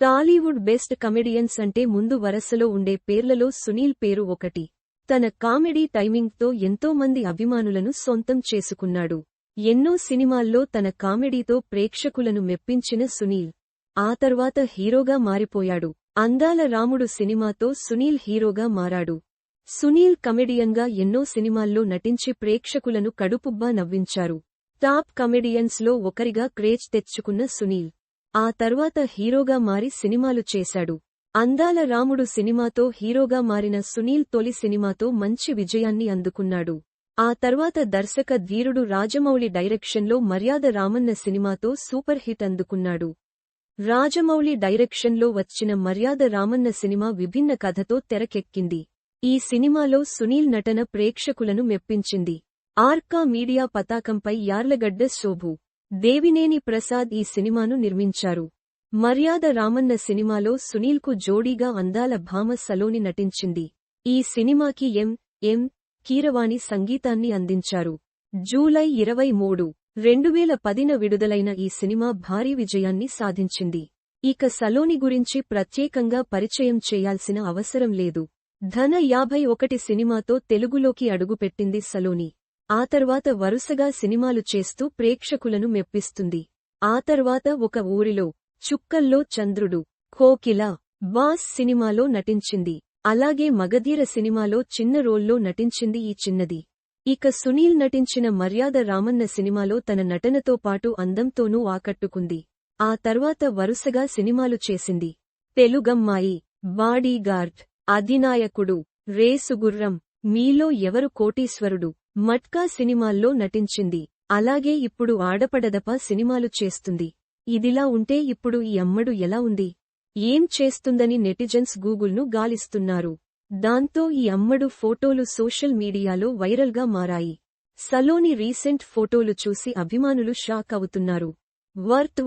Tollywood best comedians అంటే ముందు వరసలో ఉండే పేర్లలో సునీల్ పేరు ఒకటి. తన కామెడీ టైమింగ్తో ఎంతోమంది అభిమానులను సొంతం చేసుకున్నాడు. ఎన్నో సినిమాల్లో తన కామెడీతో ప్రేక్షకులను మెప్పించిన సునీల్ ఆ తర్వాత హీరోగా మారిపోయాడు. అందాల రాముడు సినిమాతో సునీల్ హీరోగా మారాడు. సునీల్ కమెడియన్గా ఎన్నో సినిమాల్లో నటించి ప్రేక్షకులను కడుపుబ్బా నవ్వించారు. టాప్ కమెడియన్స్లో ఒకరిగా క్రేజ్ తెచ్చుకున్న సునీల్ ఆ తర్వాత హీరోగా మారి సినిమాలు చేశాడు. అందాల రాముడు సినిమాతో హీరోగా మారిన సునీల్ తొలి సినిమాతో మంచి విజయాన్ని అందుకున్నాడు. ఆ తర్వాత దర్శక ధీరుడు రాజమౌళి డైరెక్షన్లో మర్యాద రామన్న సినిమాతో సూపర్ హిట్ అందుకున్నాడు. రాజమౌళి డైరెక్షన్లో వచ్చిన మర్యాద రామన్న సినిమా విభిన్న కథతో తెరకెక్కింది. ఈ సినిమాలో సునీల్ నటన ప్రేక్షకులను మెప్పించింది. ఆర్కా మీడియా పతాకంపై యార్లగడ్డ శోభు, దేవినేని ప్రసాద్ ఈ సినిమాను నిర్మించారు. మర్యాద రామన్న సినిమాలో సునీల్కు జోడీగా అందాల భామ సలోని నటించింది. ఈ సినిమాకి ఎం కీరవాణి సంగీతాన్ని అందించారు. జూలై 23, 2010న విడుదలైన ఈ సినిమా భారీ విజయాన్ని సాధించింది. ఇక సలోని గురించి ప్రత్యేకంగా పరిచయం చేయాల్సిన అవసరం లేదు. ధన 51 సినిమాతో తెలుగులోకి అడుగుపెట్టింది సలోని. ఆ తర్వాత వరుసగా సినిమాలు చేస్తూ ప్రేక్షకులను మెప్పిస్తుంది. ఆ తర్వాత ఒక ఊరిలో, చుక్కల్లో చంద్రుడు, కోకిల, బాస్ సినిమాలో నటించింది. అలాగే మగధీర సినిమాలో చిన్న రోల్లో నటించింది ఈ చిన్నది. ఇక సునీల్ నటించిన మర్యాద రామన్న సినిమాలో తన నటనతో పాటు అందంతోనూ ఆకట్టుకుంది. ఆ తర్వాత వరుసగా సినిమాలు చేసింది. తెలుగమ్మాయి, బాడీగార్డ్, అధినాయకుడు, రేసుగుర్రం, మీలో ఎవరు కోటీశ్వరుడు, మట్కా సినిమాల్లో నటించింది. అలాగే ఇప్పుడు ఆడపడదప సినిమాలు చేస్తుంది. ఇదిలా ఉంటే ఇప్పుడు ఈ అమ్మడు ఎలా ఉంది, ఏం చేస్తుందని నెటిజన్స్ గూగుల్ను గాలిస్తున్నారు. దాంతో ఈ అమ్మడు ఫోటోలు సోషల్ మీడియాలో వైరల్గా మారాయి. సలోని రీసెంట్ ఫోటోలు చూసి అభిమానులు షాక్ అవుతున్నారు. వర్త్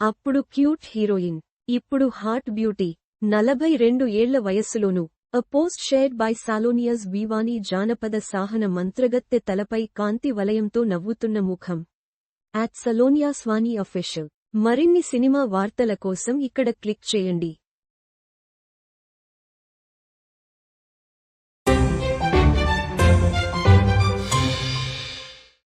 అప్పుడు క్యూట్ హీరోయిన్, ఇప్పుడు హాట్ బ్యూటీ. 42 ఏళ్ల వయస్సులోనూ A post shared by Salonia's Vivani జానపద సాహన మంత్రగత్తె తలపై కాంతి వలయంతో నవ్వుతున్న ముఖం. @SaloniaSwani Official. మరిన్ని సినిమా వార్తల కోసం ఇక్కడ క్లిక్ చేయండి.